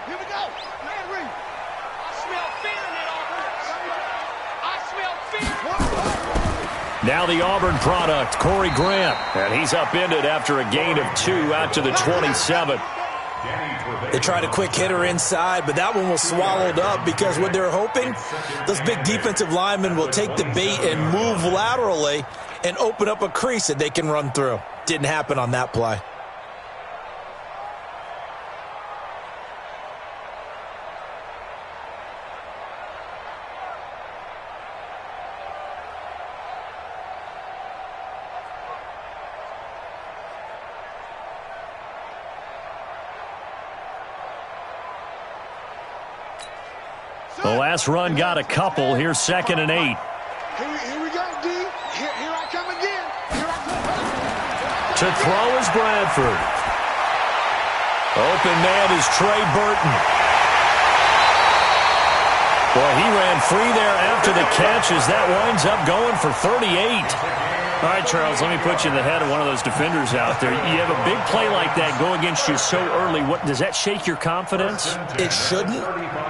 Here we go. Man, Reed. I smell fear in that Auburn. I smell fear. Now the Auburn product, Corey Grant. And he's upended after a gain of 2 out to the 27. They tried a quick hitter inside, but that one was swallowed up because what they're hoping, those big defensive linemen will take the bait and move laterally and open up a crease that they can run through. Didn't happen on that play. The last run got a couple. Here's 2nd and 8. Here we go, D. Here I come again. Here I come. To throw is Bradford. Open man is Trey Burton. Well, he ran free there after the catch as that winds up going for 38. All right, Charles, let me put you in the head of one of those defenders out there. You have a big play like that go against you so early. What does that shake your confidence? It shouldn't,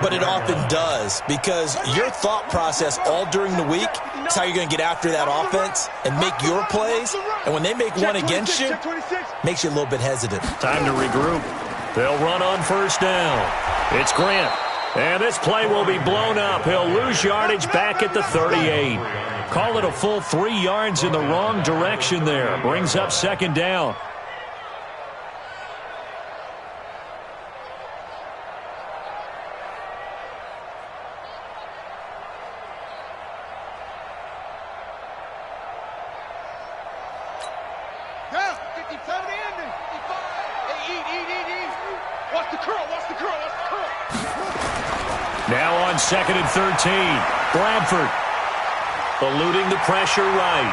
but it often does because your thought process all during the week is how you're going to get after that offense and make your plays. And when they make one against you, makes you a little bit hesitant. Time to regroup. They'll run on 1st down. It's Grant. And this play will be blown up. He'll lose yardage back at the 38. Call it a full 3 yards in the wrong direction there. Brings up 2nd down. Yeah, 57 to end it. 55. Hey, eat. Watch the curl. Now on 2nd and 13. Bradford eluding the pressure right.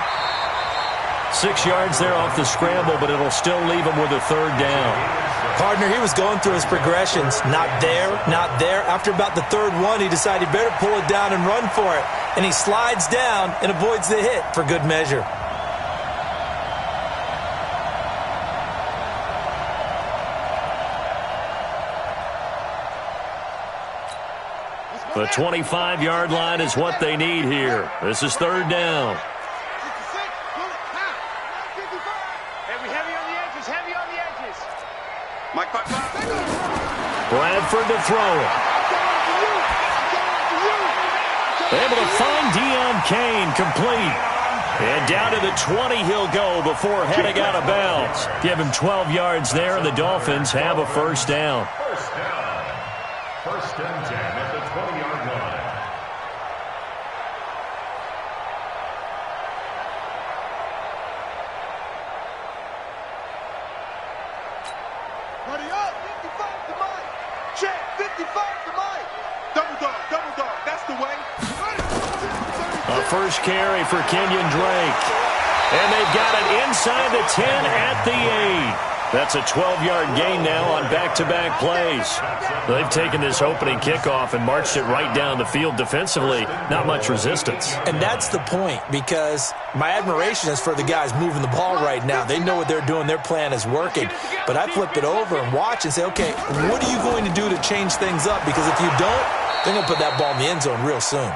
6 yards there off the scramble, but it'll still leave him with a 3rd down. Partner, he was going through his progressions. Not there, not there. After about the 3rd one, he decided he better pull it down and run for it. And he slides down and avoids the hit for good measure. The 25-yard line is what they need here. This is 3rd down. Heavy on the edges. Mike. Bradford to throw it. Able to find Deion Kane, complete. And down to the 20 he'll go before heading out of bounds. Give him 12 yards there, and the Dolphins have a 1st down. 1st and 10 at the 20-yard line. Ready up. 55 to Mike. Check. 55 to Mike. Double dog. That's the way. A first carry for Kenyon Drake. And they've got it inside the 10 at the 8. That's a 12-yard gain now on back-to-back plays. They've taken this opening kickoff and marched it right down the field defensively. Not much resistance. And that's the point, because my admiration is for the guys moving the ball right now. They know what they're doing. Their plan is working. But I flip it over and watch and say, okay, what are you going to do to change things up? Because if you don't, they're going to put that ball in the end zone real soon.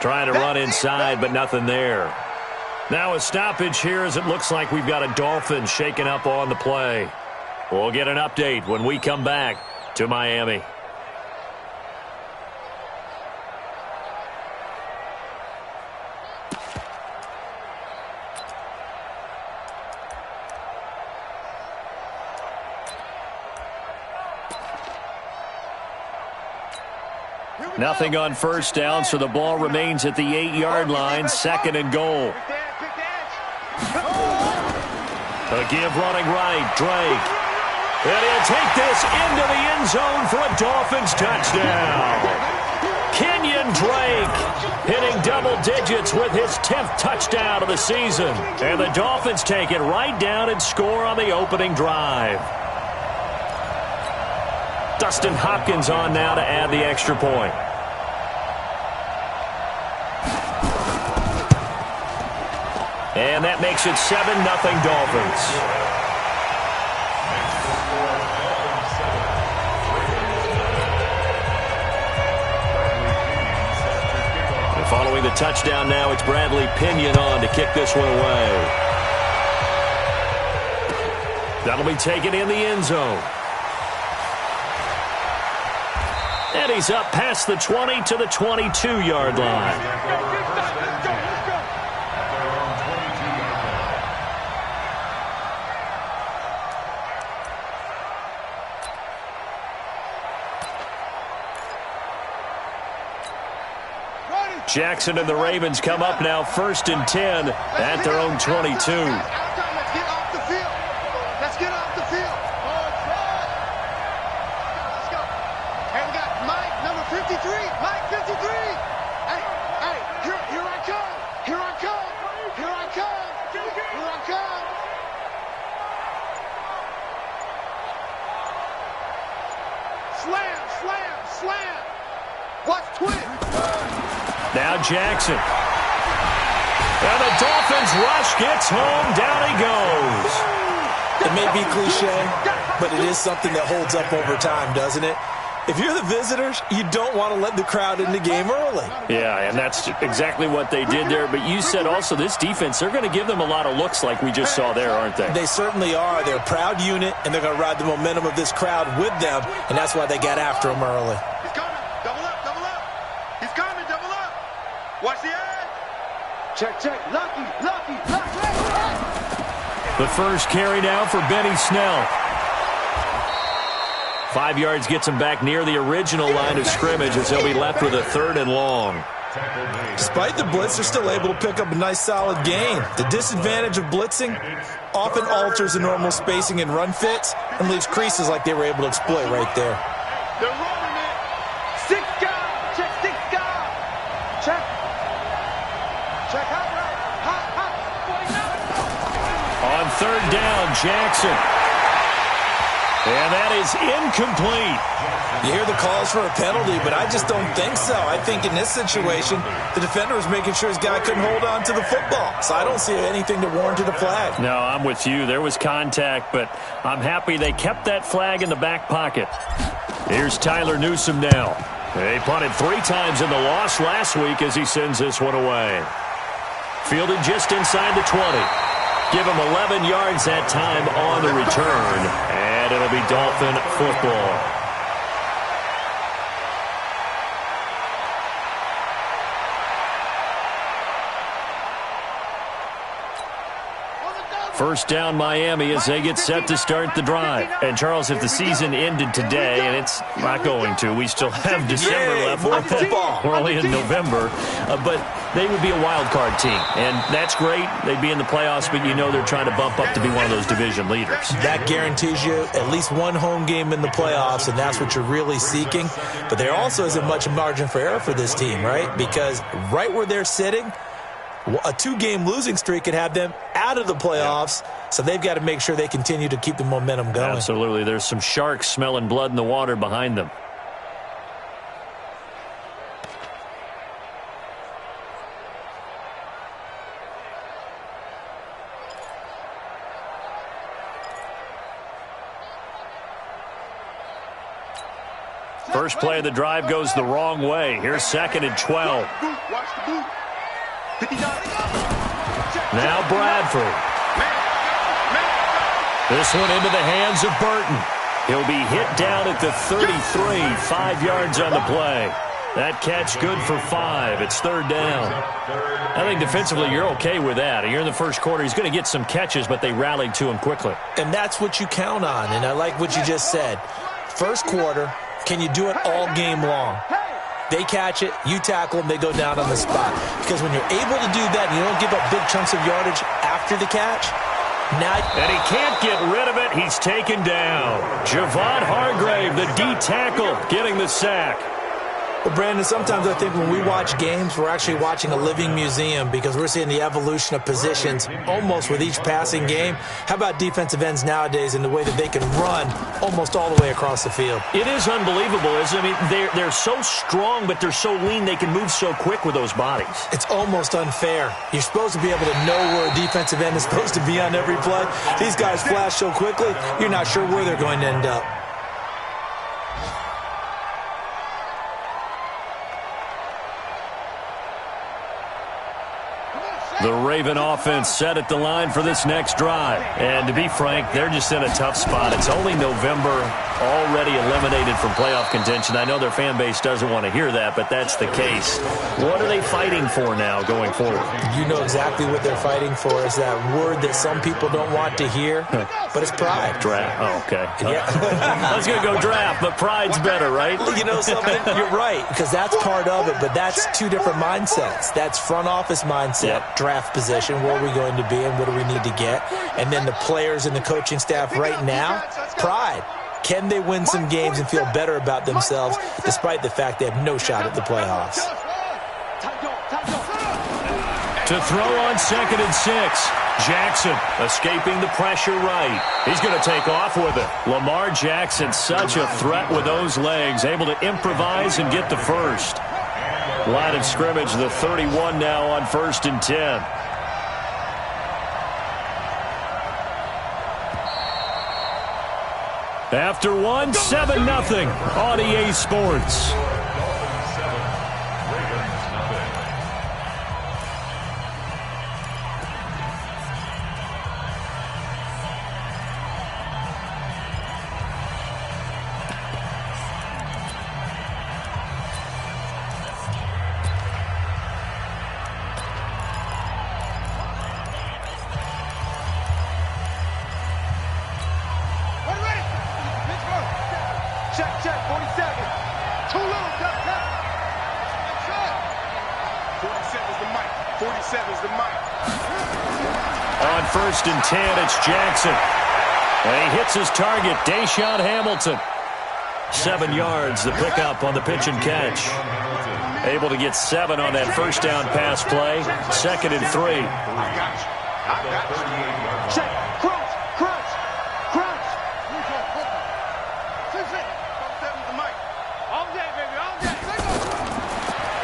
Trying to run inside, but nothing there. Now a stoppage here as it looks like we've got a Dolphin shaking up on the play. We'll get an update when we come back to Miami. Nothing on 1st down, so the ball remains at the 8-yard line, 2nd and goal. A give running right, Drake. And he'll take this into the end zone for a Dolphins touchdown. Kenyon Drake hitting double digits with his 10th touchdown of the season. And the Dolphins take it right down and score on the opening drive. Dustin Hopkins on now to add the extra point. And that makes it 7-0 Dolphins. Following the touchdown now, it's Bradley Pinion on to kick this one away. That'll be taken in the end zone. And he's up past the 20 to the 22-yard line. Jackson and the Ravens come up now 1st and 10 at their own 22. Let's get off the field. Let's get off the field. Let's go. Hey, we got Mike, number 53. Mike, 53. Hey, here I come. Here I come. Here I come. Here I come. Slam, slam, slam. Watch twin. Now Jackson. And the Dolphins rush gets home. Down he goes. It may be cliche, but it is something that holds up over time, doesn't it? If you're the visitors, you don't want to let the crowd in the game early. Yeah, and that's exactly what they did there. But you said also this defense, they're going to give them a lot of looks like we just saw there, aren't they? They certainly are. They're a proud unit, and they're going to ride the momentum of this crowd with them, and that's why they got after them early. He's coming. Double up, double up. He's coming, double up. Watch the edge. Check, check. Lucky. The first carry now for Benny Snell. 5 yards gets him back near the original line of scrimmage as they'll be left with a 3rd and long. Despite the blitz, they're still able to pick up a nice solid gain. The disadvantage of blitzing often alters the normal spacing and run fits and leaves creases like they were able to exploit right there. They're rolling it. 6 guys. Check 6 guys. Check. Check hot right. On 3rd down, Jackson. And that is incomplete. You hear the calls for a penalty, but I just don't think so. I think in this situation, the defender was making sure his guy couldn't hold on to the football. So I don't see anything to warrant a flag. No, I'm with you. There was contact, but I'm happy they kept that flag in the back pocket. Here's Tyler Newsome now. They punted 3 times in the loss last week as he sends this one away. Fielded just inside the 20. Give him 11 yards that time on the return, and it'll be Dolphin football. First down Miami as they get set to start the drive. And, Charles, if the season ended today, and it's not going to, we still have December left. We're only in November. But they would be a wild card team. And that's great. They'd be in the playoffs, but you know they're trying to bump up to be one of those division leaders. That guarantees you at least one home game in the playoffs, and that's what you're really seeking. But there also isn't much margin for error for this team, right? Because right where they're sitting, a 2-game losing streak could have them out of the playoffs, so they've got to make sure they continue to keep the momentum going. Absolutely. There's some sharks smelling blood in the water behind them. First play of the drive goes the wrong way. Here's 2nd and 12. Watch the boot. 59. Now Bradford. This one into the hands of Burton. He'll be hit down at the 33, 5 yards on the play. That catch good for 5. It's 3rd down. I think defensively you're okay with that. You're in the first quarter. He's going to get some catches, but they rallied to him quickly. And that's what you count on, and I like what you just said. First quarter, can you do it all game long? They catch it, you tackle them, they go down on the spot. Because when you're able to do that and you don't give up big chunks of yardage after the catch, now... And he can't get rid of it. He's taken down. Javon Hargrave, the D tackle, getting the sack. Well, Brandon, sometimes I think when we watch games, we're actually watching a living museum because we're seeing the evolution of positions almost with each passing game. How about defensive ends nowadays and the way that they can run almost all the way across the field? It is unbelievable, isn't it? I mean, they're so strong, but they're so lean, they can move so quick with those bodies. It's almost unfair. You're supposed to be able to know where a defensive end is supposed to be on every play. These guys flash so quickly, you're not sure where they're going to end up. The Raven offense set at the line for this next drive. And to be frank, they're just in a tough spot. It's only November, already eliminated from playoff contention. I know their fan base doesn't want to hear that, but that's the case. What are they fighting for now going forward? You know exactly what they're fighting for. Is that word that some people don't want to hear, but it's pride. Draft. Oh, okay. Yeah. I was going to go draft, but pride's better, right? You know something? You're right, because that's part of it, but that's two different mindsets. That's front office mindset, draft position, where are we going to be and what do we need to get? And then the players and the coaching staff right now, pride. Can they win some games and feel better about themselves despite the fact they have no shot at the playoffs? To throw on 2nd and 6. Jackson escaping the pressure right. He's going to take off with it. Lamar Jackson, such a threat with those legs, able to improvise and get the first. Line of scrimmage, the 31 now on 1st and 10. After 1, 7-0 on EA Sports. Check, 47. Too little, duck. 47's the mic. 47's the mic. On 1st and 10, it's Jackson. And he hits his target, Deshaun Hamilton. 7 yards, the pickup on the pitch and catch. Able to get 7 on that first down pass play. 2nd and 3. I got you. Check. Crouch.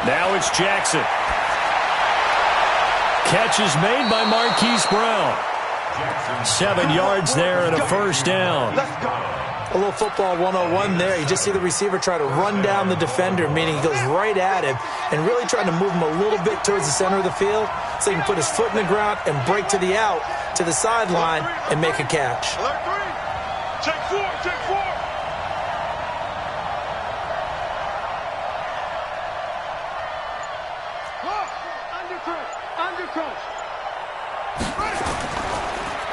Now it's Jackson. Catch is made by Marquise Brown. 7 yards there and a first down. A little football 101 there. You just see the receiver try to run down the defender, meaning he goes right at him and really trying to move him a little bit towards the center of the field so he can put his foot in the ground and break to the out, to the sideline, and make a catch. Check 4. Undercross.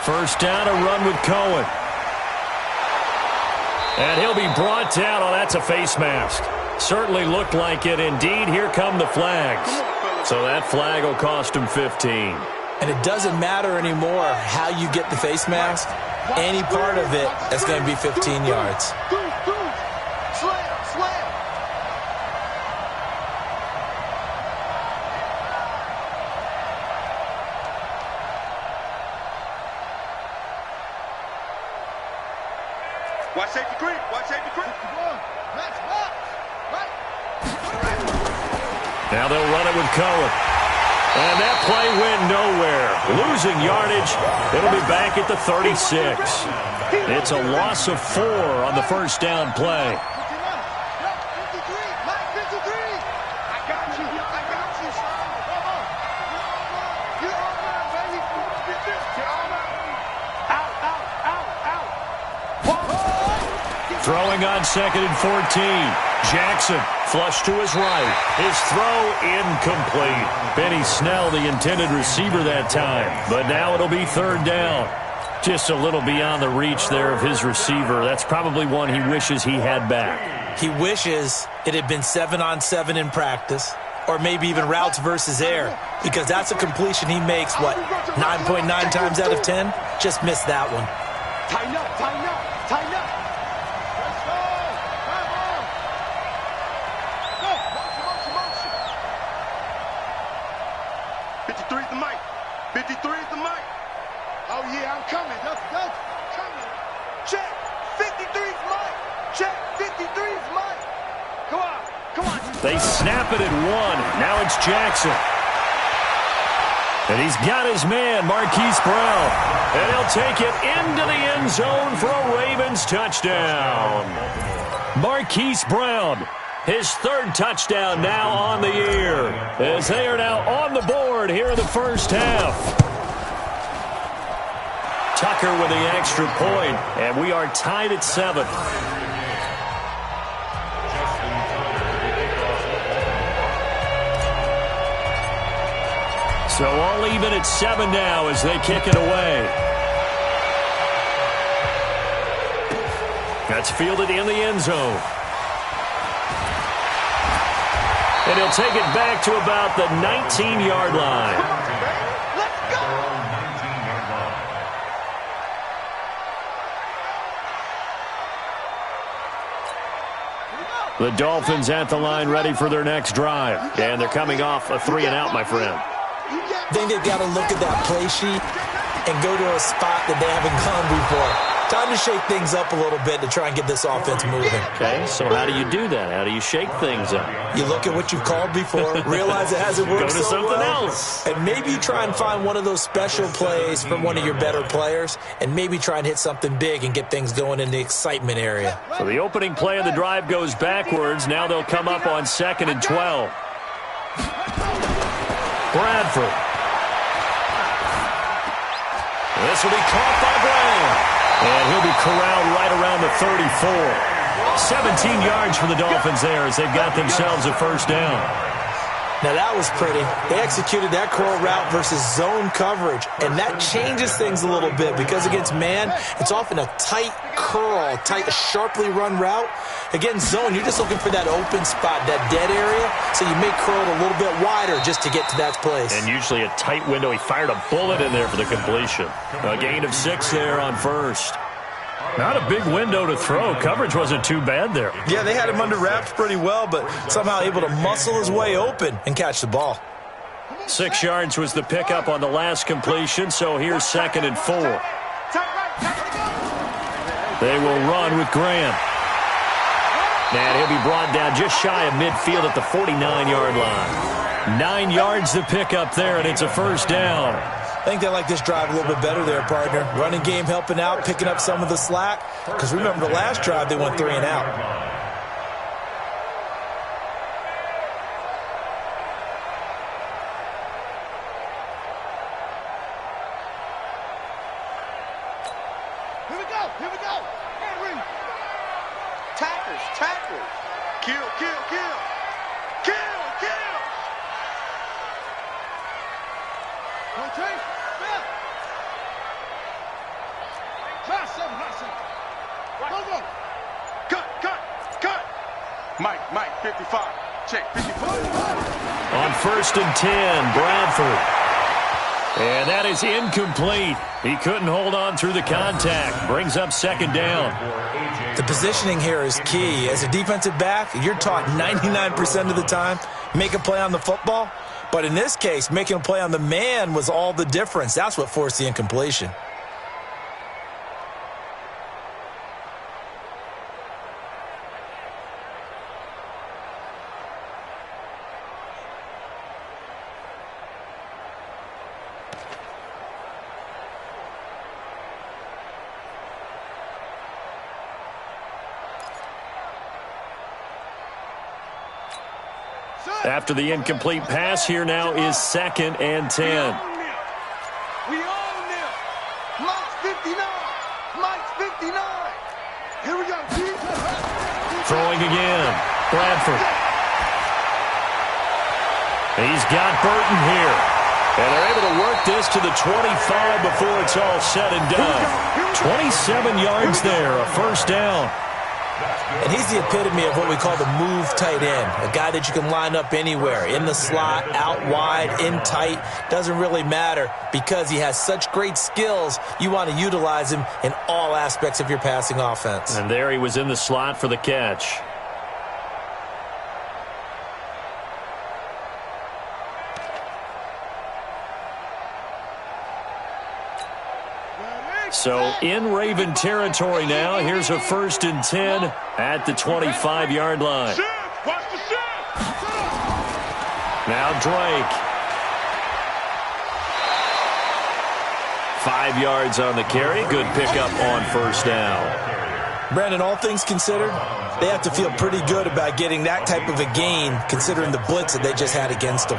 First down, a run with Cohen. And he'll be brought down. Oh, that's a face mask. Certainly looked like it. Indeed, here come the flags. So that flag will cost him 15. And it doesn't matter anymore how you get the face mask. Any part of it, that's going to be 15 yards. Slam. Watch safety creep. Now they'll run it with Cohen. And that play went nowhere. Losing yardage. It'll be back at the 36. It's a loss of 4 on the first down play. 53. I got you. You're on there, baby. You're on there. Out. Throwing on 2nd and 14. Jackson flush to his right. His throw incomplete. Benny Snell, the intended receiver that time. But now it'll be 3rd down. Just a little beyond the reach there of his receiver. That's probably one he wishes he had back. He wishes it had been 7-on-7 in practice, or maybe even routes versus air, because that's a completion he makes, 9.9 times out of 10? Just missed that one. Tighten up. Oh, yeah, I'm coming. That's coming. Check. 53's mine. Check. 53's mine. Come on. They snap it at 1. Now it's Jackson. And he's got his man, Marquise Brown. And he'll take it into the end zone for a Ravens touchdown. Marquise Brown His third touchdown now on the year, as they are now on the board here in the first half. Tucker with the extra point, and we are tied at 7. So all even at 7 now as they kick it away. That's fielded in the end zone. And he'll take it back to about the 19-yard line. Let's go! The Dolphins at the line ready for their next drive. And they're coming off a 3-and-out, my friend. I think they've got to look at that play sheet and go to a spot that they haven't gone before. Time to shake things up a little bit to try and get this offense moving. Okay, so how do you do that? How do you shake things up? You look at what you've called before, realize it hasn't worked Go to so something well, else. and maybe you try and find one of those special plays from one of your better players, and maybe try and hit something big and get things going in the excitement area. So the opening play of the drive goes backwards. Now they'll come up on 2nd and 12. Bradford. This will be caught by Graham. And he'll be corralled right around the 34. 17 yards for the Dolphins there as they've got themselves a first down. Now that was pretty. They executed that curl route versus zone coverage, and that changes things a little bit because against man, it's often a tight curl, tight, sharply run route. Against zone, you're just looking for that open spot, that dead area, so you may curl it a little bit wider just to get to that place. And usually a tight window. He fired a bullet in there for the completion. A gain of 6 there on first. Not a big window to throw. Coverage wasn't too bad there. Yeah, they had him under wraps pretty well, but somehow able to muscle his way open and catch the ball. 6 yards was the pickup on the last completion, so here's 2nd and 4. They will run with Graham. And he'll be brought down just shy of midfield at the 49-yard line. 9 yards the pickup there, and it's a first down. I think they like this drive a little bit better there, partner. Running game helping out, picking up some of the slack. Because remember, the last drive, they went 3-and-out. Here we go. Henry. Tackles. Kill. Rotate. Go. Cut. Mike, 55. Check, 55. On 1st and 10, Bradford. And that is incomplete. He couldn't hold on through the contact. Brings up 2nd down. The positioning here is key. As a defensive back, you're taught 99% of the time, make a play on the football. But in this case, making a play on the man was all the difference. That's what forced the incompletion. After the incomplete pass, here now is 2nd and 10. We own them. Mike's 59. Here we go. Throwing again. Bradford. He's got Burton here. And they're able to work this to the 25 before it's all said and done. 27 yards there, a first down. And he's the epitome of what we call the move tight end, a guy that you can line up anywhere, in the slot, out wide, in tight, doesn't really matter because he has such great skills. You want to utilize him in all aspects of your passing offense. And there he was in the slot for the catch. So in Raven territory now. Here's a 1st and 10 at the 25-yard line. Now Drake. 5 yards on the carry. Good pickup on first down. Brandon, all things considered, They have to feel pretty good about getting that type of a gain, considering the blitz that they just had against them.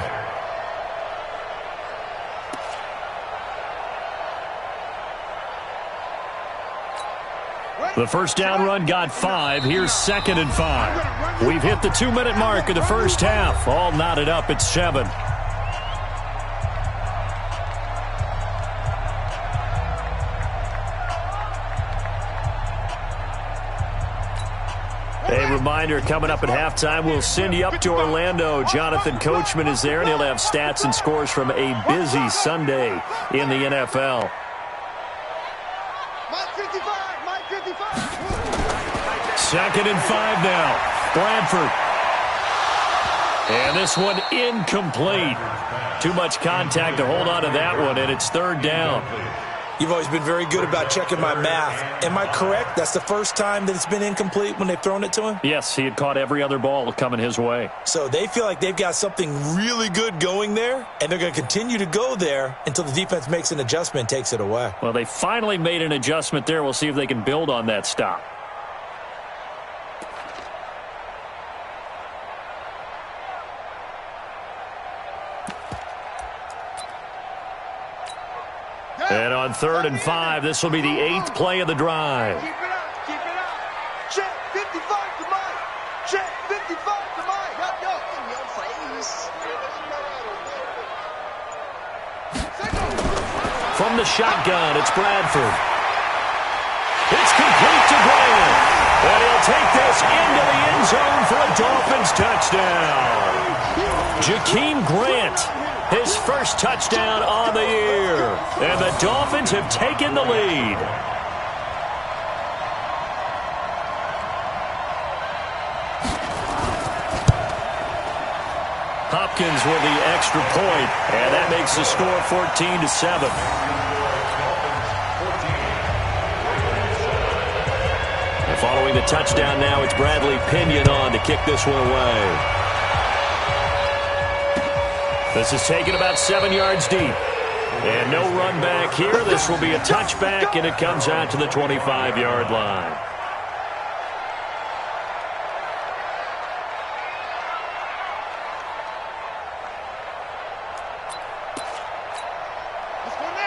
The first down run got 5. Here's 2nd and 5. We've hit the 2-minute mark of the first half. All knotted up at 7. A reminder, coming up at halftime, we'll send you up to Orlando. Jonathan Coachman is there, and he'll have stats and scores from a busy Sunday in the NFL. Second and 5 now. Bradford. And this one incomplete. Too much contact to hold on to that one, and it's 3rd down. You've always been very good about checking my math. Am I correct? That's the first time that it's been incomplete when they've thrown it to him? Yes, he had caught every other ball coming his way. So they feel like they've got something really good going there, and they're going to continue to go there until the defense makes an adjustment and takes it away. Well, they finally made an adjustment there. We'll see if they can build on that stop. And on 3rd and 5, this will be the 8th play of the drive. Keep it up, keep it up. Check 55 to Mike. Check 55 to Mike. Yo, in your face. From the shotgun, it's Bradford. It's complete to Grant. And he'll take this into the end zone for a Dolphins touchdown. Jakeem Grant, his first touchdown on the year. And the Dolphins have taken the lead. Hopkins with the extra point, and that makes the score 14-7. And following the touchdown now, it's Bradley Pinion on to kick this one away. This is taken about 7 yards deep. And no run back here. This will be a touchback, and it comes out to the 25-yard line.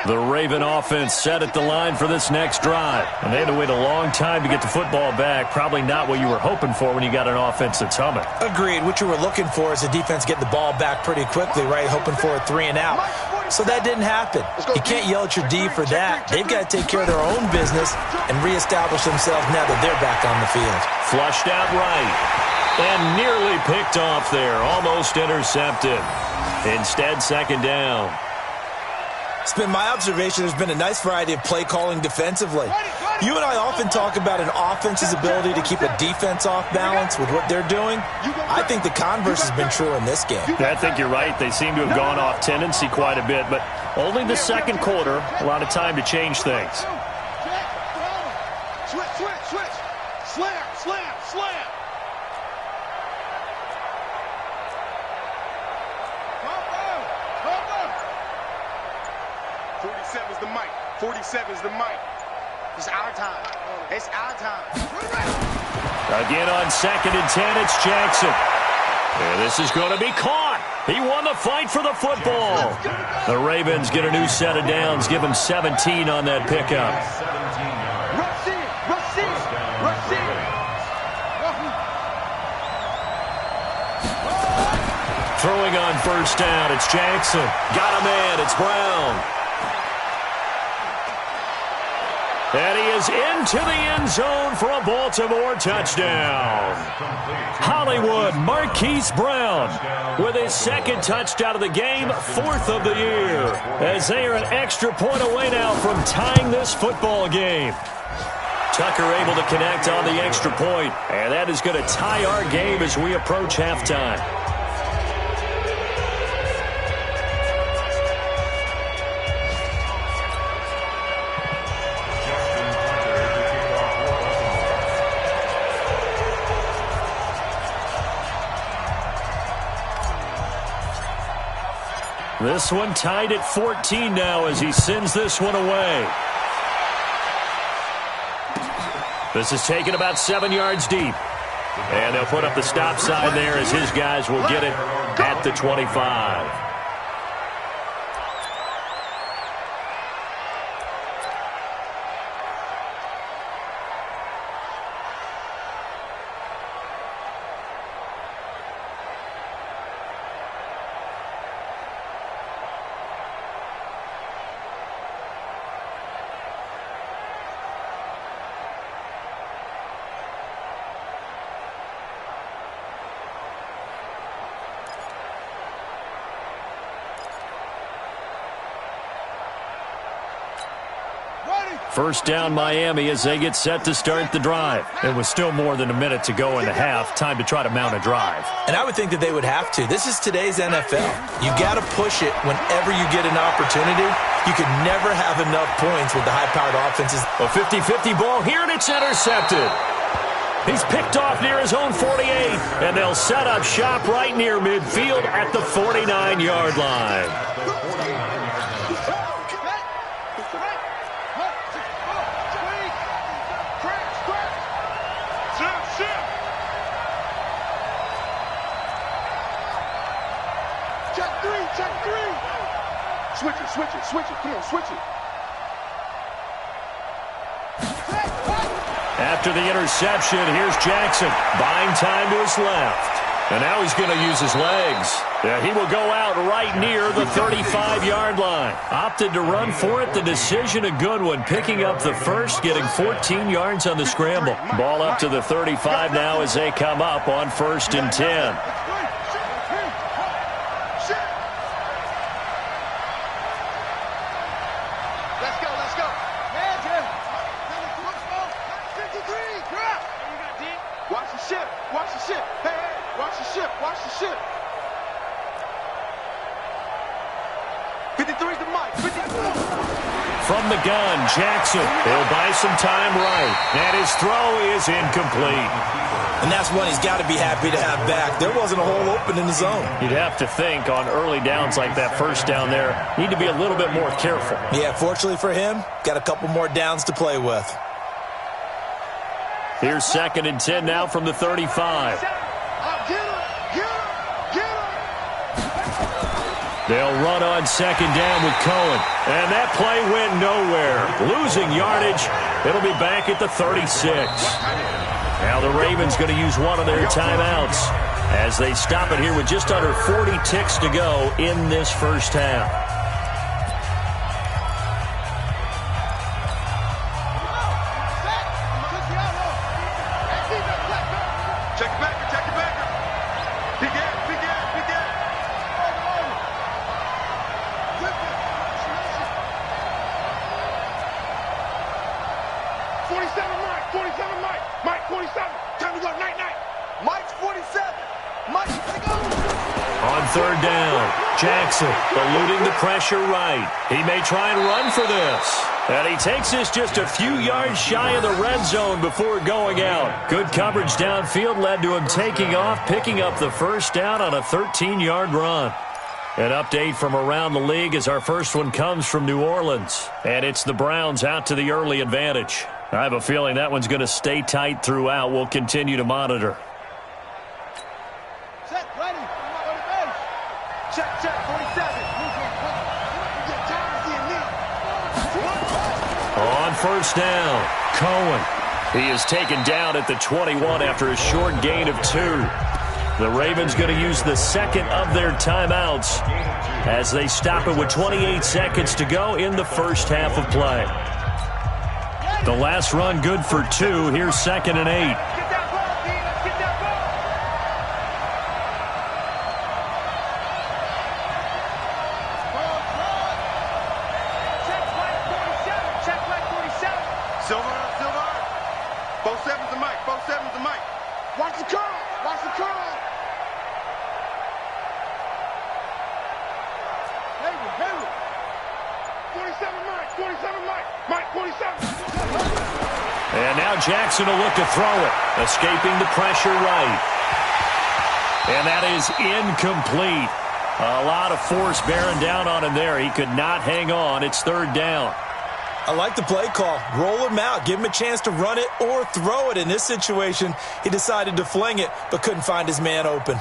The Raven offense set at the line for this next drive. And they had to wait a long time to get the football back. Probably not what you were hoping for when you got an offense that's humming. Agreed. What you were looking for is the defense getting the ball back pretty quickly, right? Hoping for a 3 and out. So that didn't happen. You can't yell at your D for that. They've got to take care of their own business and reestablish themselves now that they're back on the field. Flushed out right. And nearly picked off there. Almost intercepted. Instead, 2nd down. It's been my observation there's been a nice variety of play calling defensively. You and I often talk about an offense's ability to keep a defense off balance with what they're doing. I think the converse has been true in this game. I think you're right. They seem to have gone off tendency quite a bit, but only the second quarter, a lot of time to change things. Switch, switch, switch. Slam, slam, slam. 47's the mic. 47's the mic. It's our time. It's our time. Again on 2nd and 10, it's Jackson. And this is going to be caught. He won the fight for the football. The Ravens get a new set of downs. Give him 17 on that pickup. Rush in, rush in, rush in. Throwing on 1st down, it's Jackson. Got a man, it's Brown. And he is into the end zone for a Baltimore touchdown. Hollywood Marquise Brown with his 2nd touchdown of the game, 4th of the year. As they are an extra point away now from tying this football game. Tucker able to connect on the extra point, and that is going to tie our game as we approach halftime. This one tied at 14 now as he sends this one away. This is taken about 7 yards deep. And they'll put up the stop sign there as his guys will get it at the 25. First down Miami as they get set to start the drive. It was still more than a minute to go in the half. Time to try to mount a drive. And I would think that they would have to. This is today's NFL. You got to push it whenever you get an opportunity. You could never have enough points with the high-powered offenses. A 50-50 ball here, and it's intercepted. He's picked off near his own 48, and they'll set up shop right near midfield at the 49-yard line. Switch it. Come on, switch it. After the interception, here's Jackson. Buying time to his left. And now he's going to use his legs. Yeah, he will go out right near the 35-yard line. Opted to run for it. The decision a good one. Picking up the first, getting 14 yards on the scramble. Ball up to the 35 now as they come up on 1st and 10. From the gun, Jackson. He'll buy some time right. And his throw is incomplete. And that's one he's got to be happy to have back. There wasn't a hole open in the zone. You'd have to think on early downs like that first down there, need to be a little bit more careful. Yeah, fortunately for him, got a couple more downs to play with. Here's 2nd and 10 now from the 35. They'll run on 2nd down with Cohen. And that play went nowhere. Losing yardage. It'll be back at the 36. Now the Ravens going to use one of their timeouts as they stop it here with just under 40 ticks to go in this first half. Third down, Jackson eluding the pressure right. He may try and run for this. And he takes this just a few yards shy of the red zone before going out. Good coverage downfield led to him taking off, picking up the first down on a 13-yard run. An update from around the league as our first one comes from New Orleans. And it's the Browns out to the early advantage. I have a feeling that one's going to stay tight throughout. We'll continue to monitor. On first down, Cohen. He is taken down at the 21 after a short gain of 2. The Ravens going to use the second of their timeouts as they stop it with 28 seconds to go in the first half of play. The last run good for 2. Here's 2nd and 8. And now Jackson will look to throw it, escaping the pressure right. And that is incomplete. A lot of force bearing down on him there. He could not hang on. It's 3rd down. I like the play call. Roll him out. Give him a chance to run it or throw it. In this situation, he decided to fling it, but couldn't find his man open.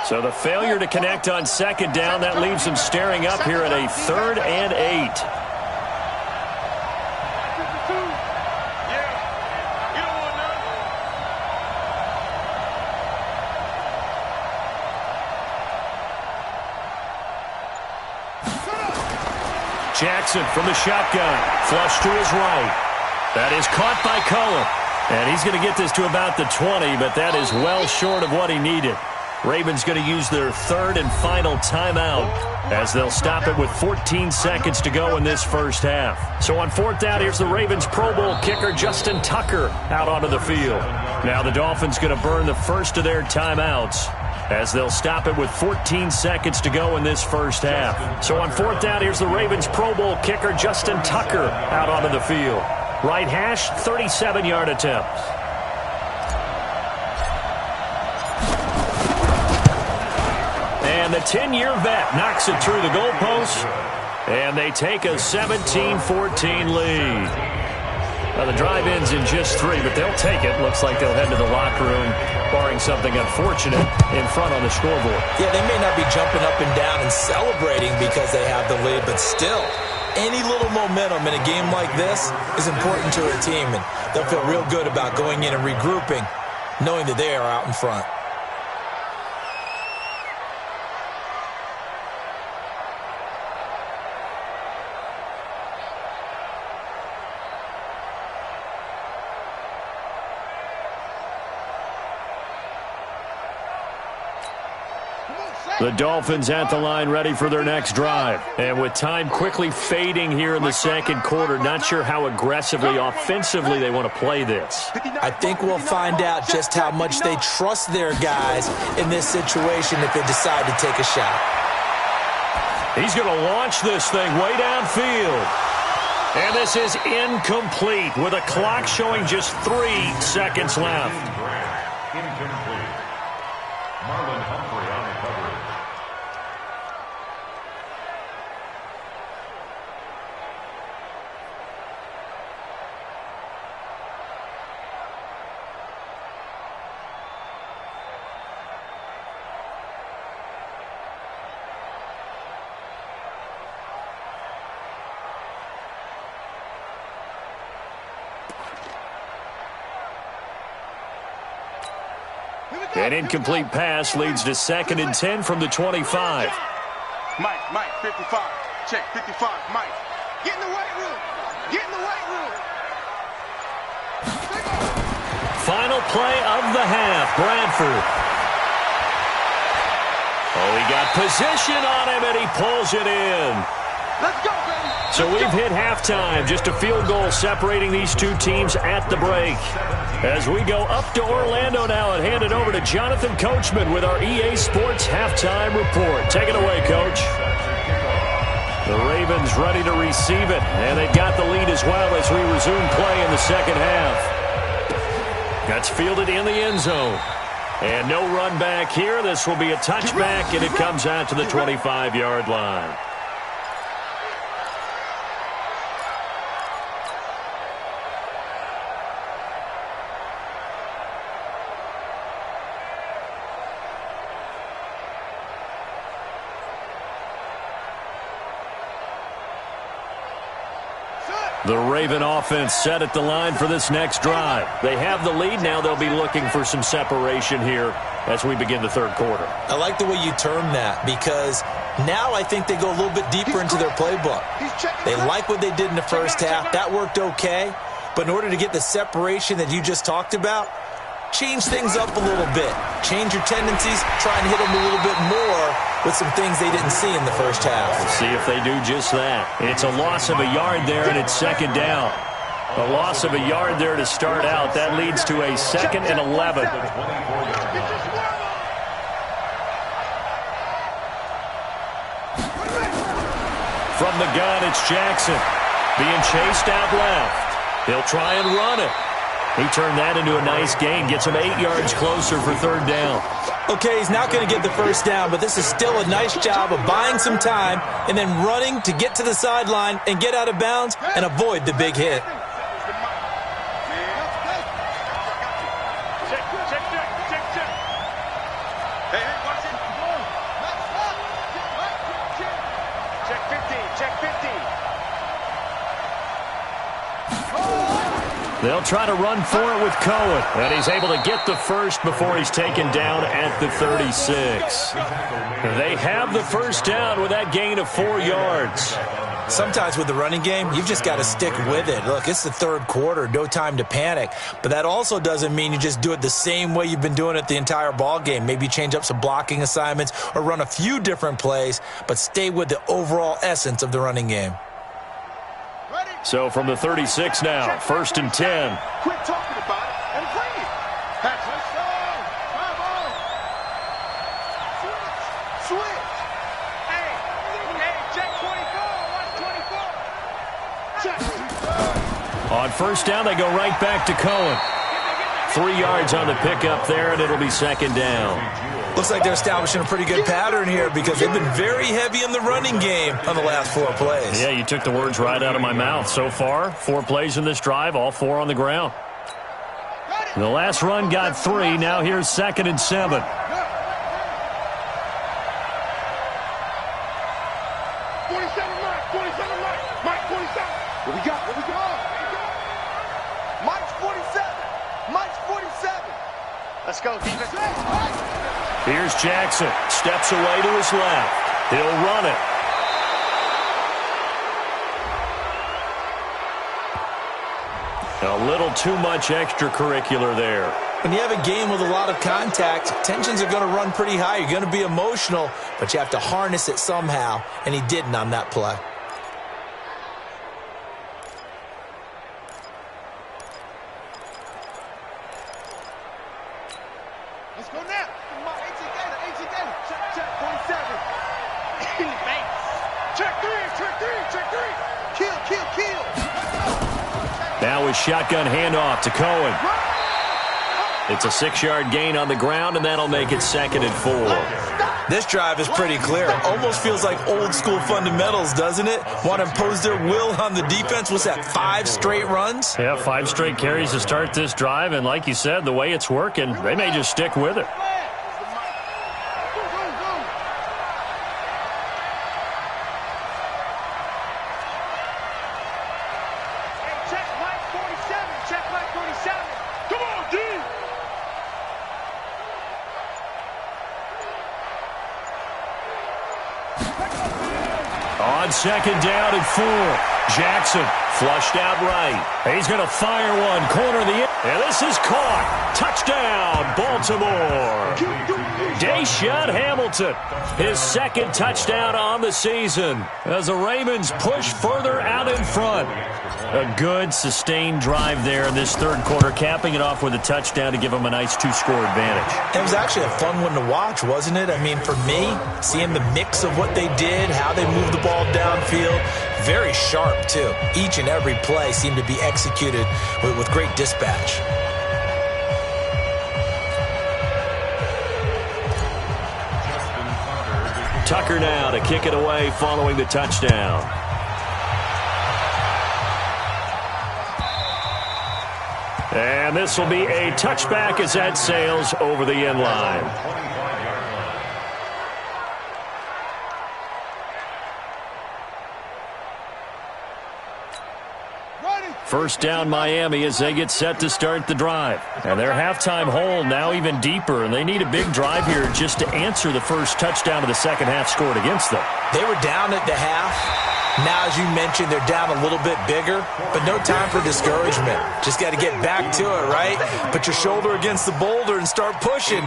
So the failure to connect on second down, that leaves them staring up here at a 3rd and 8. Jackson from the shotgun. Flush to his right. That is caught by Cullen. And he's going to get this to about the 20, but that is well short of what he needed. Ravens going to use their 3rd and final timeout as they'll stop it with 14 seconds to go in this first half. So on 4th down, here's the Ravens Pro Bowl kicker Justin Tucker out onto the field. Now the Dolphins going to burn the first of their timeouts as they'll stop it with 14 seconds to go in this first half. So on 4th down, here's the Ravens Pro Bowl kicker Justin Tucker out onto the field. Right hash, 37-yard attempt. And the 10-year vet knocks it through the goalpost, and they take a 17-14 lead. Now the drive ends in just 3, but they'll take it. Looks like they'll head to the locker room, barring something unfortunate in front on the scoreboard. Yeah, they may not be jumping up and down and celebrating because they have the lead, but still, any little momentum in a game like this is important to a team, and they'll feel real good about going in and regrouping, knowing that they are out in front. The Dolphins at the line ready for their next drive. And with time quickly fading here in the second quarter, not sure how aggressively, offensively they want to play this. I think we'll find out just how much they trust their guys in this situation if they decide to take a shot. He's going to launch this thing way downfield. And this is incomplete with a clock showing just 3 seconds left. Incomplete. Marlon Humphrey on the coverage. An incomplete pass leads to 2nd and 10 from the 25. Mike, 55. Check, 55, Mike. Get in the weight room. Get in the weight room. Final play of the half, Bradford. Oh, he got position on him, and he pulls it in. Let's go, baby. So we've hit halftime, just a field goal separating these two teams at the break. As we go up to Orlando now and hand it over to Jonathan Coachman with our EA Sports Halftime Report. Take it away, Coach. The Ravens ready to receive it, and they've got the lead as well as we resume play in the second half. That's fielded in the end zone. And no run back here. This will be a touchback, and it comes out to the 25-yard line. The Raven offense set at the line for this next drive. They have the lead. Now they'll be looking for some separation here as we begin the third quarter. I like the way you term that because now I think they go a little bit deeper into their playbook. They like what they did in the first half. That worked okay. But in order to get the separation that you just talked about, change things up a little bit. Change your tendencies. Try and hit them a little bit more with some things they didn't see in the first half. We'll see if they do just that. It's a loss of a yard there, and it's second down. A loss of a yard there to start out. That leads to a 2nd and 11. From the gun, it's Jackson. Being chased out left. He'll try and run it. He turned that into a nice gain, gets him 8 yards closer for third down. Okay, he's not going to get the first down, but this is still a nice job of buying some time and then running to get to the sideline and get out of bounds and avoid the big hit. They'll try to run for it with Cohen, and he's able to get the first before he's taken down at the 36. They have the first down with that gain of 4 yards. Sometimes with the running game, you've just got to stick with it. Look, it's the third quarter, no time to panic. But that also doesn't mean you just do it the same way you've been doing it the entire ball game. Maybe change up some blocking assignments or run a few different plays, but stay with the overall essence of the running game. So from the 36 now, 1st and 10. Quit talking about it and bring it. Switch. Hey, check 24. Watch 24. On first down, they go right back to Cohen. 3 yards on the pickup there, and it'll be second down. Looks like they're establishing a pretty good pattern here because they've been very heavy in the running game on the last 4 plays. Yeah, you took the words right out of my mouth. So far, 4 plays in this drive, all 4 on the ground. The last run got 3. Now here's 2nd and 7. 47, Mike, 47. What we got? Mike's 47. Let's go, defense. Here's Jackson. Steps away to his left. He'll run it. A little too much extracurricular there. When you have a game with a lot of contact, tensions are going to run pretty high. You're going to be emotional, but you have to harness it somehow, and he didn't on that play. Let's go now. Come on, 18 Gator. Check 47. In the face. Check 3. Kill. Now with shotgun handoff to Cohen. It's a 6-yard gain on the ground, and that'll make it 2nd and 4. This drive is pretty clear. Almost feels like old school fundamentals, doesn't it? Want to impose their will on the defense. What's that, 5 straight runs? Yeah, 5 straight carries to start this drive, and like you said, the way it's working, they may just stick with it. On 2nd down and 4. Jackson flushed out right. He's going to fire one. Corner of the end. And this is caught. Touchdown, Baltimore. Deshaun Hamilton. His 2nd touchdown on the season as the Ravens push further out in front. A good, sustained drive there in this third quarter, capping it off with a touchdown to give them a nice 2-score advantage. It was actually a fun one to watch, wasn't it? I mean, for me, seeing the mix of what they did, how they moved the ball downfield, very sharp, too. Each and every play seemed to be executed with great dispatch. Tucker now to kick it away following the touchdown. And this will be a touchback as that sails over the end line. First down Miami as they get set to start the drive. And their halftime hole now even deeper, and they need a big drive here just to answer the first touchdown of the second half scored against them. They were down at the half. Now, as you mentioned, they're down a little bit bigger, but no time for discouragement. Just got to get back to it, right? Put your shoulder against the boulder and start pushing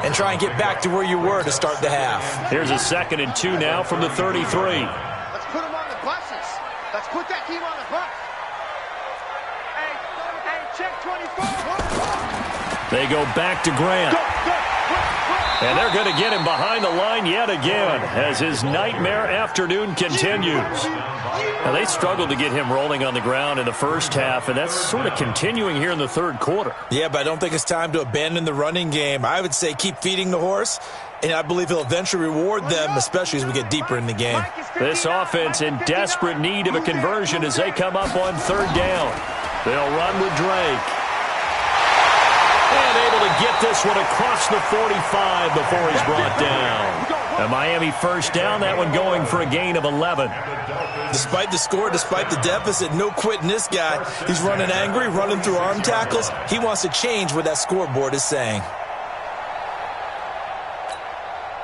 and try and get back to where you were to start the half. Here's a 2nd and 2 now from the 33. Let's put them on the buses. Let's put that team on the bus. Hey, check 24. They go back to Grant. Go. And they're going to get him behind the line yet again as his nightmare afternoon continues. Now, they struggled to get him rolling on the ground in the first half, and that's sort of continuing here in the third quarter. Yeah, but I don't think it's time to abandon the running game. I would say keep feeding the horse, and I believe he'll eventually reward them, especially as we get deeper in the game. This offense in desperate need of a conversion as they come up on third down. They'll run with Drake. And able to get this one across the 45 before he's brought down. A Miami first down, that one going for a gain of 11. Despite the score, despite the deficit, no quitting this guy. He's running angry, running through arm tackles. He wants to change what that scoreboard is saying.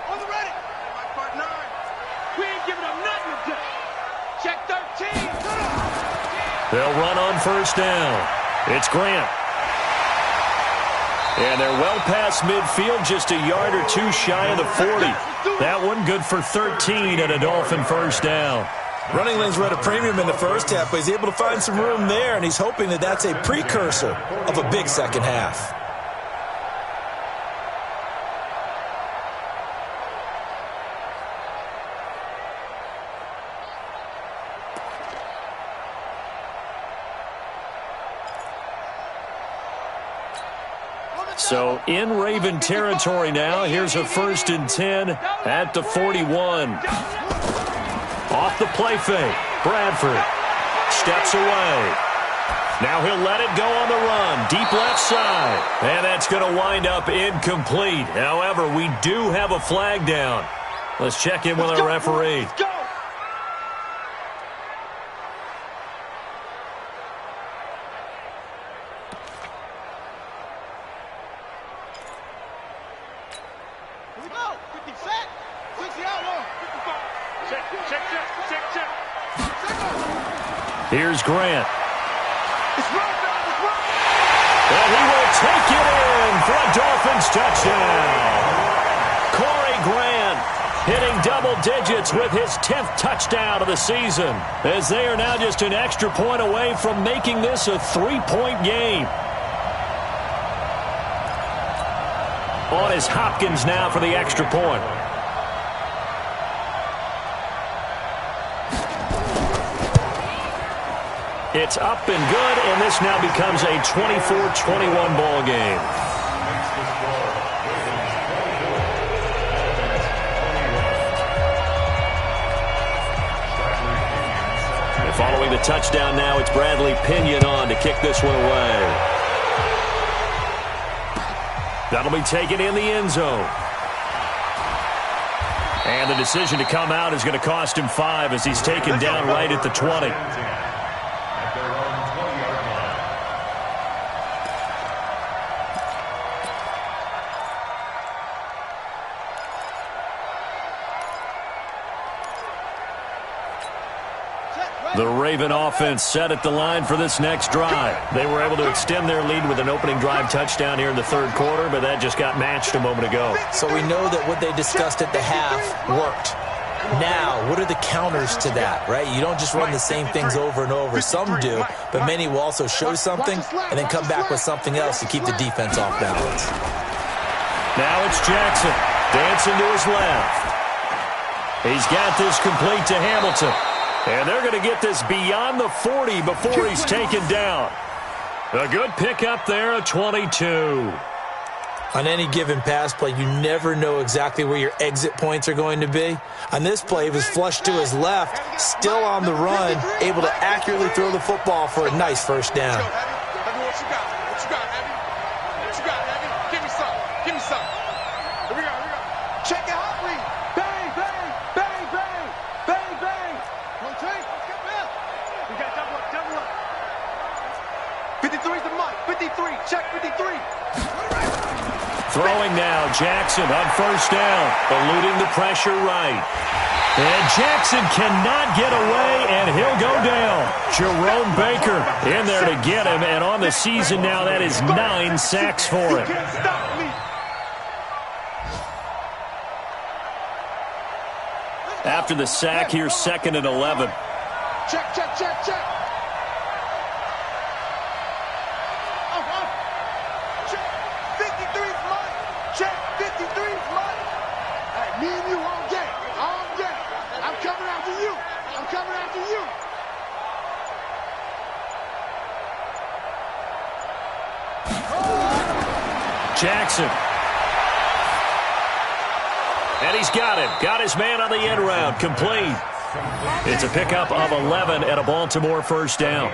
On the ready. Part 9. We ain't giving up nothing today. Check 13. They'll run on first down. It's Grant. And they're well past midfield, just a yard or two shy of the 40. That one good for 13 and a Dolphin first down. Running lanes were at a premium in the first half, but he's able to find some room there, and he's hoping that that's a precursor of a big second half. So in Raven territory now. Here's a 1st and 10 at the 41. Off the play fake. Bradford steps away. Now he'll let it go on the run. Deep left side. And that's going to wind up incomplete. However, we do have a flag down. Let's check in with our referee. Here's Grant. And he will take it in for a Dolphins touchdown. Corey Grant hitting double digits with his 10th touchdown of the season, as they are now just an extra point away from making this a 3-point game. On is Hopkins now for the extra point. It's up and good, and this now becomes a 24-21 ball game. And following the touchdown now, it's Bradley Pinion on to kick this one away. That'll be taken in the end zone. And the decision to come out is going to cost him 5 as he's taken down right at the 20. The Raven offense set at the line for this next drive. They were able to extend their lead with an opening drive touchdown here in the third quarter, but that just got matched a moment ago. So we know that what they discussed at the half worked. Now, what are the counters to that, right? You don't just run the same things over and over. Some do, but many will also show something and then come back with something else to keep the defense off balance. Now it's Jackson dancing to his left. He's got this complete to Hamilton. And they're going to get this beyond the 40 before he's taken down. A good pickup there, a 22. On any given pass play, you never know exactly where your exit points are going to be. On this play, he was flushed to his left, still on the run, able to accurately throw the football for a nice first down. Check it out, Reed. Bang, bang, bang, bang, bang, bang. One take. We got double up. 53's the mic. 53. Check 53. Throwing now, Jackson on first down, eluding the pressure right. And Jackson cannot get away, and he'll go down. Jerome Baker in there to get him, and on the season now, that is 9 sacks for him. Can't stop me. After the sack, here's 2nd and 11. Check. Check 53's mine. Check 53's mine. Jackson. And he's got him. Got his man on the end round. Complete. It's a pickup of 11 and a Baltimore first down.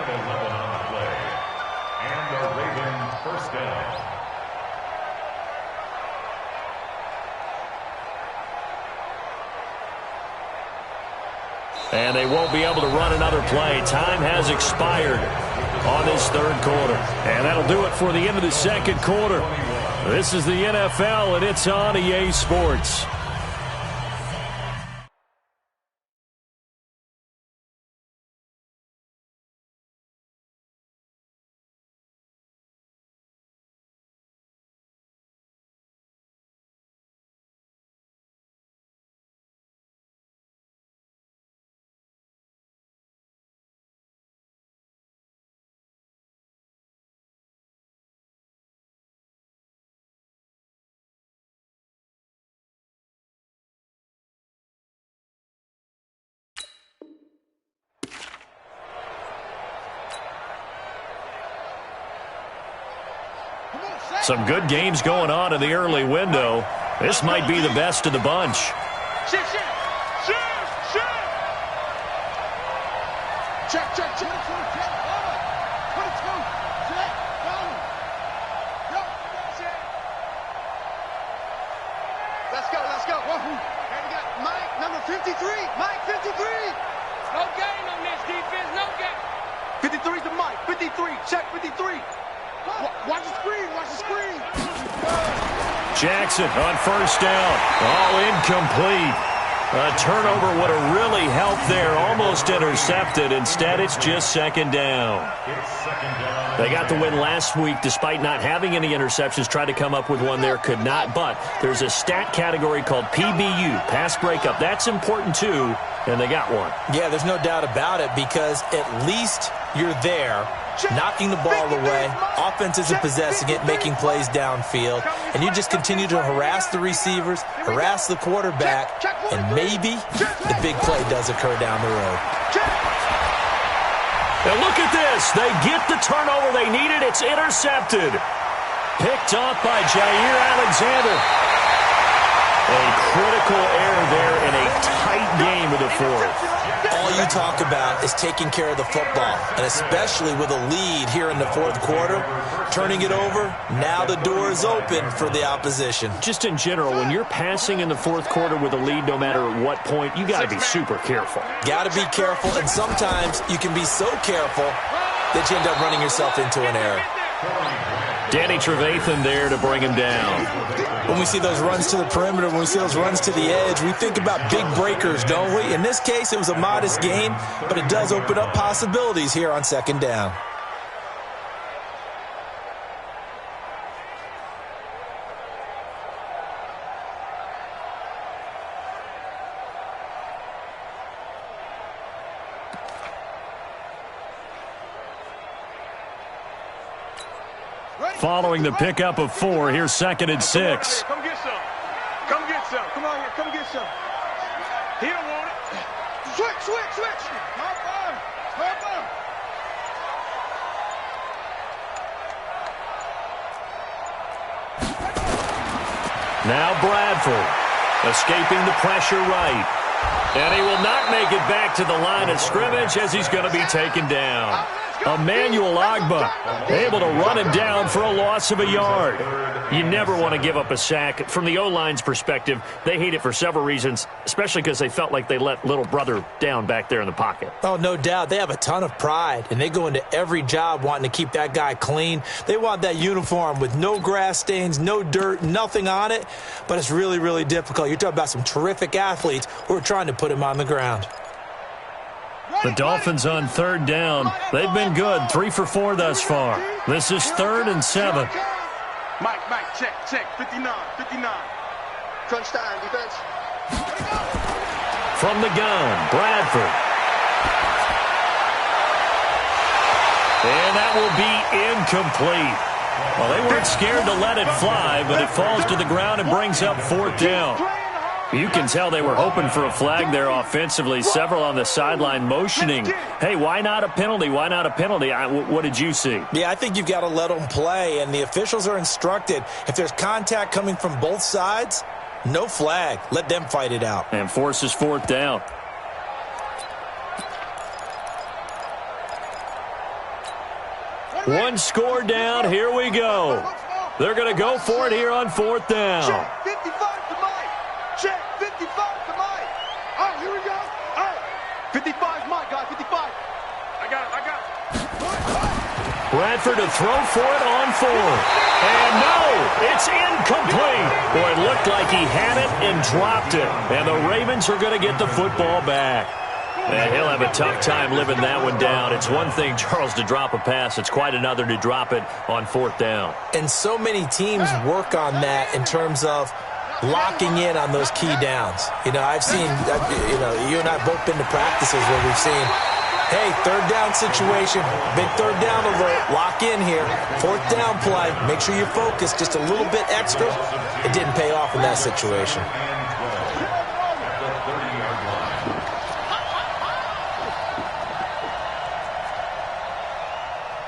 And they won't be able to run another play. Time has expired on this third quarter. And that'll do it for the end of the second quarter. This is the NFL, and it's on EA Sports. Some good games going on in the early window. This might be the best of the bunch. Check. Let's go. And we got Mike, number 53. Mike, 53. No gain on this defense, no gain. 53's the Mike. 53. Check 53. Watch the screen. Jackson on first down. All incomplete. A turnover would have really helped there. Almost intercepted. Instead, it's just second down. They got the win last week despite not having any interceptions. Tried to come up with one there. Could not. But there's a stat category called PBU, pass breakup. That's important too. And they got one. Yeah, there's no doubt about it because at least you're there, knocking the ball away. Offense isn't possessing it, making plays downfield. And you just continue to harass the receivers, harass the quarterback, and maybe the big play does occur down the road. Now look at this. They get the turnover they needed. It's intercepted. Picked off by Jair Alexander. A critical error there in a tight game of the fourth. All you talk about is taking care of the football, and especially with a lead here in the fourth quarter, turning it over, now the door is open for the opposition. Just in general, when you're passing in the fourth quarter with a lead, no matter at what point, you got to be super careful. Got to be careful, and sometimes you can be so careful that you end up running yourself into an error. Danny Trevathan there to bring him down. When we see those runs to the perimeter, when we see those runs to the edge, we think about big breakers, don't we? In this case, it was a modest gain, but it does open up possibilities here on second down. Following the pickup of 4, here's 2nd and 6. Come get some. Come on here. Come get some. He don't want it. Switch. Hop on. Now Bradford escaping the pressure right. And he will not make it back to the line of scrimmage as he's going to be taken down. Emmanuel Agba able to run him down for a loss of a yard. You never want to give up a sack. From the O-line's perspective, they hate it for several reasons, especially because they felt like they let little brother down back there in the pocket. Oh, no doubt. They have a ton of pride, and they go into every job wanting to keep that guy clean. They want that uniform with no grass stains, no dirt, nothing on it, but it's really, really difficult. You're talking about some terrific athletes who are trying to put him on the ground. The Dolphins on third down. They've been good, 3 for 4 thus far. This is 3rd and 7. Mike, check. 59. Crunch time, defense. From the gun, Bradford. And that will be incomplete. Well, they weren't scared to let it fly, but it falls to the ground and brings up 4th down. You can tell they were hoping for a flag there offensively. Several on the sideline motioning, hey, why not a penalty? Why not a penalty? What did you see? Yeah, I think you've got to let them play, and the officials are instructed, if there's contact coming from both sides, no flag. Let them fight it out. And forces fourth down. One score down. Here we go. They're going to go for it here on fourth down. Check 55 to Mike. Check 55 to Mike. All right, here we go. All right. 55 is Mike, guys. 55. I got it. Bradford to throw for it on fourth. And no, it's incomplete. Boy, it looked like he had it and dropped it. And the Ravens are going to get the football back. And he'll have a tough time living that one down. It's one thing, Charles, to drop a pass. It's quite another to drop it on fourth down. And so many teams work on that in terms of locking in on those key downs. You know, I've seen, you and I have both been to practices where we've seen, hey, third down situation, big third down alert, lock in here, fourth down play, make sure you focus just a little bit extra. It didn't pay off in that situation.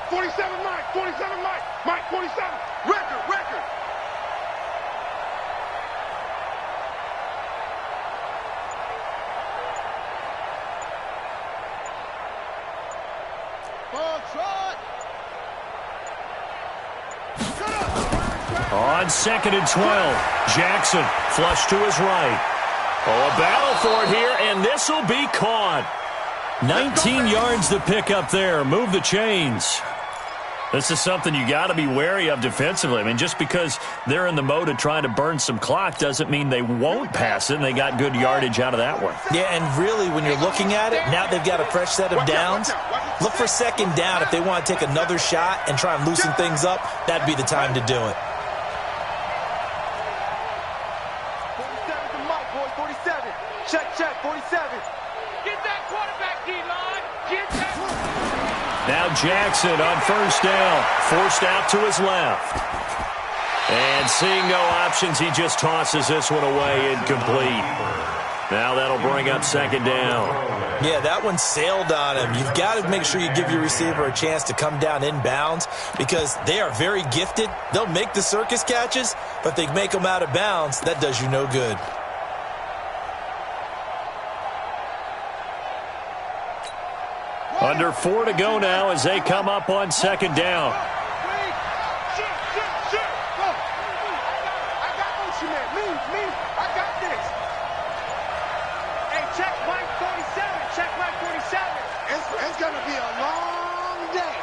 47 Mike, 47 Mike, Mike 47, record. Ball trot. On 2nd and 12, Jackson flush to his right. Oh, a battle for it here, and this will be caught. 19 yards to pick up there. Move the chains. This is something you got to be wary of defensively. I mean, just because they're in the mode of trying to burn some clock doesn't mean they won't pass it, and they got good yardage out of that one. Yeah, and really, when you're looking at it, now they've got a fresh set of downs. Look for second down if they want to take another shot and try and loosen things up. That'd be the time to do it. 47 to Mike, boys, 47. Check, 47. Get that quarterback, D-line. Get that. Now Jackson on first down, forced out to his left. And seeing no options, he just tosses this one away, incomplete. Now that'll bring up second down. Yeah, that one sailed on him. You've got to make sure you give your receiver a chance to come down inbounds because they are very gifted. They'll make the circus catches, but if they make them out of bounds, that does you no good. Under 4 to go now as they come up on second down. I got motion man. Me. I got this. Hey, check Mike 47. Check Mike 47. It's going to be a long day.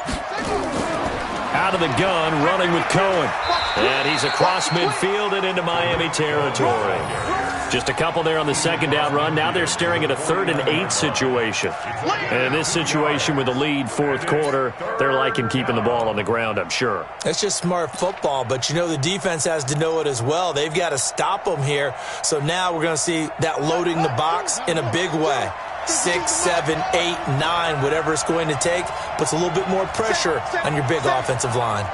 Out of the gun, running with Cohen. And he's across midfield and into Miami territory. Just a couple there on the second down run. Now they're staring at a 3rd and 8 situation. And in this situation with the lead fourth quarter, they're liking keeping the ball on the ground, I'm sure. It's just smart football, but you know the defense has to know it as well. They've got to stop them here. So now we're going to see that loading the box in a big way. 6, 7, 8, 9, whatever it's going to take, puts a little bit more pressure on your big offensive line.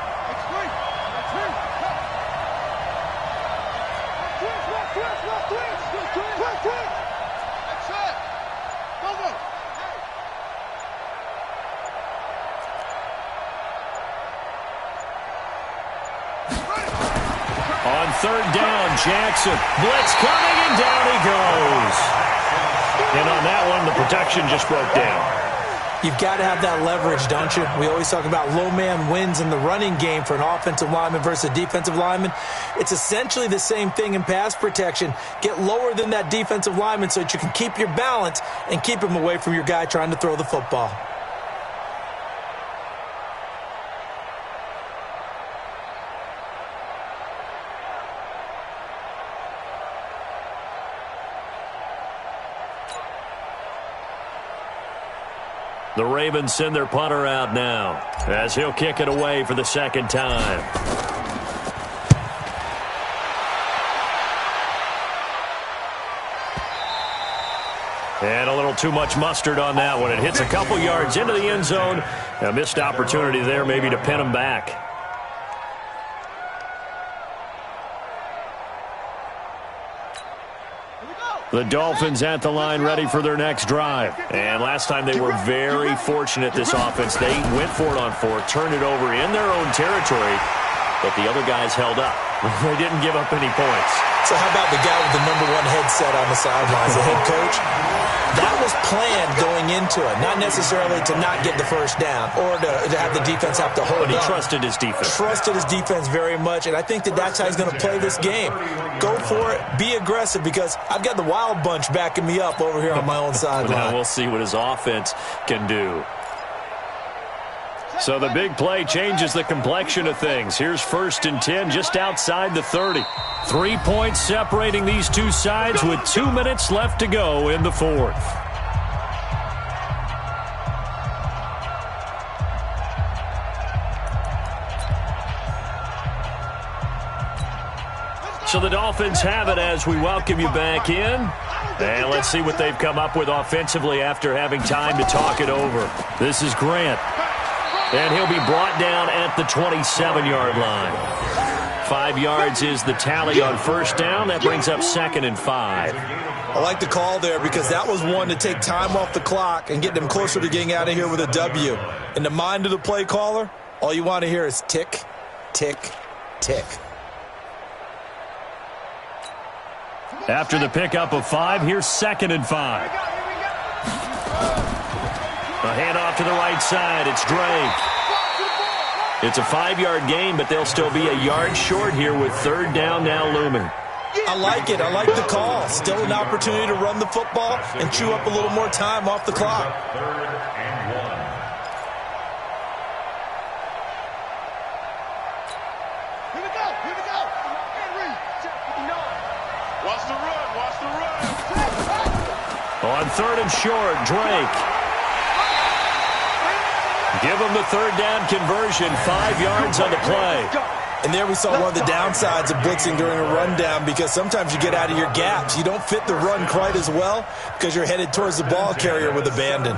On third down, Jackson. Blitz coming, and down he goes. And on that one, the protection just broke down. You've got to have that leverage, don't you? We always talk about low man wins in the running game for an offensive lineman versus a defensive lineman. It's essentially the same thing in pass protection. Get lower than that defensive lineman so that you can keep your balance and keep him away from your guy trying to throw the football. The Ravens send their punter out now as he'll kick it away for the second time. And a little too much mustard on that one. It hits a couple yards into the end zone. A missed opportunity there maybe to pin him back. The Dolphins at the line ready for their next drive. And last time they were very fortunate, this offense. They went for it on 4, turned it over in their own territory, but the other guys held up. They didn't give up any points. So how about the guy with the #1 headset on the sidelines, the head coach? That was planned going into it, not necessarily to not get the first down or to have the defense have to hold But he up. trusted his defense. Trusted his defense very much, and I think that's how he's going to play this game. Go for it. Be aggressive, because I've got the wild bunch backing me up over here on my own sideline. Now we'll see what his offense can do. So the big play changes the complexion of things. Here's 1st and 10 just outside the 30. 3 points separating these two sides with 2 minutes left to go in the 4th. So the Dolphins have it as we welcome you back in. And let's see what they've come up with offensively after having time to talk it over. This is Grant. And he'll be brought down at the 27-yard line. 5 yards is the tally on 1st down. That brings up 2nd and 5. I like the call there, because that was one to take time off the clock and get them closer to getting out of here with a W. In the mind of the play caller, all you want to hear is tick, tick, tick. After the pickup of 5, here's 2nd and 5. A handoff to the right side. It's Drake. It's a 5-yard gain, but they'll still be a yard short here with 3rd down now looming. I like it. I like the call. Still an opportunity to run the football and chew up a little more time off the clock. 3rd and 1. Here we go. Here we go. Henry. Watch the run. Watch the run. On 3rd and short, Drake. Give them the 3rd down conversion, 5 yards on the play. And there we saw one of the downsides of blitzing during a rundown, because sometimes you get out of your gaps. You don't fit the run quite as well because you're headed towards the ball carrier with abandon.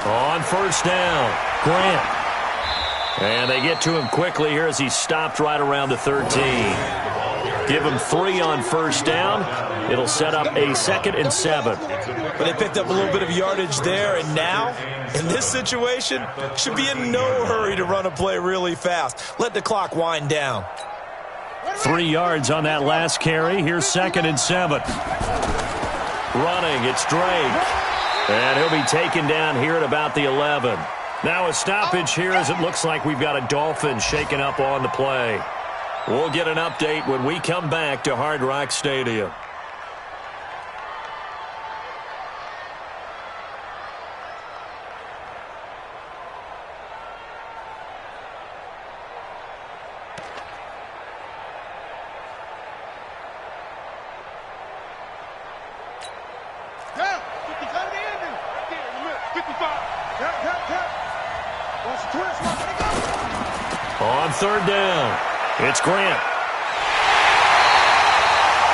On 1st down, Grant. And they get to him quickly here as he's stopped right around the 13. Give him 3 on 1st down. It'll set up a 2nd and 7. But they picked up a little bit of yardage there, and now, in this situation, should be in no hurry to run a play really fast. Let the clock wind down. 3 yards on that last carry. Here's 2nd and 7. Running, it's Drake. And he'll be taken down here at about the 11. Now a stoppage here as it looks like we've got a Dolphin shaken up on the play. We'll get an update when we come back to Hard Rock Stadium. On 3rd down, it's Grant.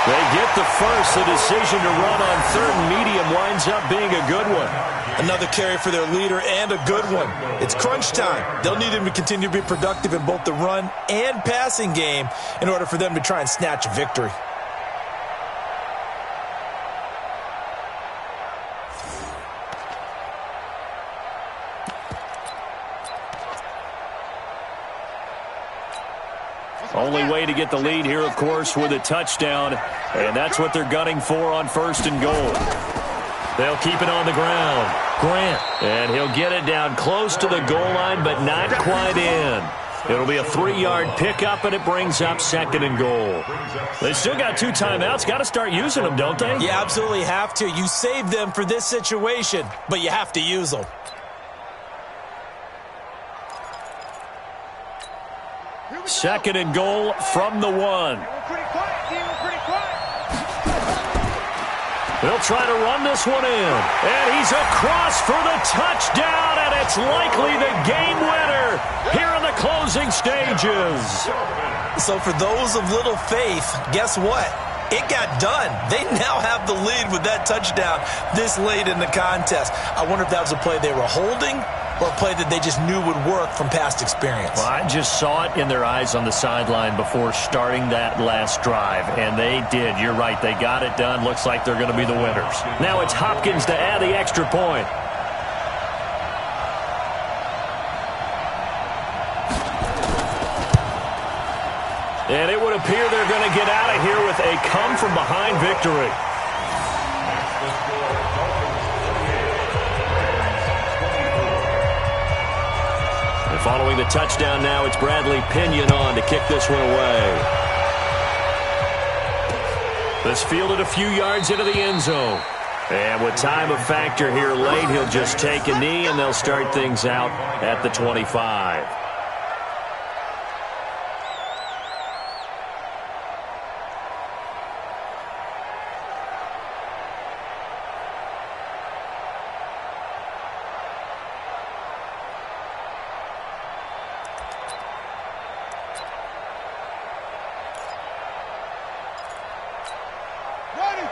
They get the first. The decision to run on 3rd and medium winds up being a good one. Another carry for their leader, and a good one. It's crunch time. They'll need him to continue to be productive in both the run and passing game in order for them to try and snatch a victory. Only way to get the lead here, of course, with a touchdown, and that's what they're gunning for on 1st and goal. They'll keep it on the ground. Grant, and he'll get it down close to the goal line, but not quite in. It'll be a 3-yard pickup, and it brings up 2nd and goal. They still got 2 timeouts. Got to start using them, don't they? You absolutely have to. You save them for this situation, but you have to use them. Second and goal from the 1. They'll try to run this one in. And he's across for the touchdown, and it's likely the game winner here in the closing stages. So for those of little faith, guess what? it got done. They now have the lead with that touchdown this late in the contest. I wonder if that was a play they were holding or a play that they just knew would work from past experience. Well, I just saw it in their eyes on the sideline before starting that last drive, and they did. You're right. They got it done. Looks like they're going to be the winners. Now it's Hopkins to add the extra point. And it would appear they're going to get out of here with a come-from-behind victory. And following the touchdown now, it's Bradley Pinion on to kick this one away. This fielded a few yards into the end zone. And with time a factor here late, he'll just take a knee, and they'll start things out at the 25.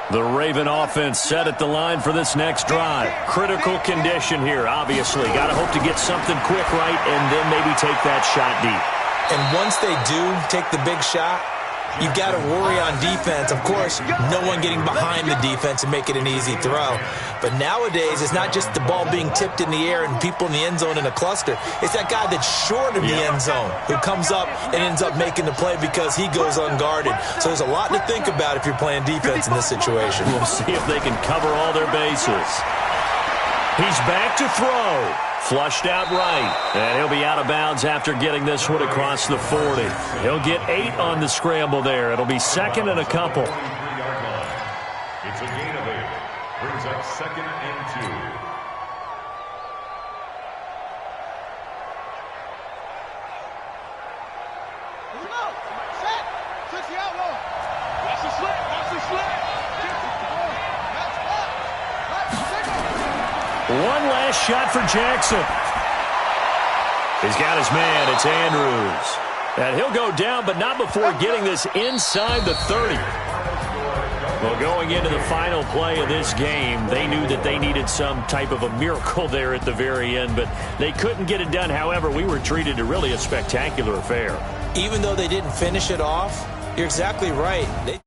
The Raven offense set at the line for this next drive. Critical condition here, obviously. Got to hope to get something quick right and then maybe take that shot deep. And once they do take the big shot, you've got to worry on defense. Of course, no one getting behind the defense and make it an easy throw. But nowadays, it's not just the ball being tipped in the air and people in the end zone in a cluster. It's that guy that's short of the end zone who comes up and ends up making the play because he goes unguarded. So there's a lot to think about if you're playing defense in this situation. We'll see if they can cover all their bases. He's back to throw. Flushed out right. And he'll be out of bounds after getting this one across the 40. He'll get 8 on the scramble there. It'll be second and a couple. It's a gain of 8. Brings up second and 2. One last shot for Jackson. He's got his man. It's Andrews. And he'll go down, but not before getting this inside the 30. Well, going into the final play of this game, they knew that they needed some type of a miracle there at the very end, but they couldn't get it done. However, we were treated to really a spectacular affair. Even though they didn't finish it off, you're exactly right.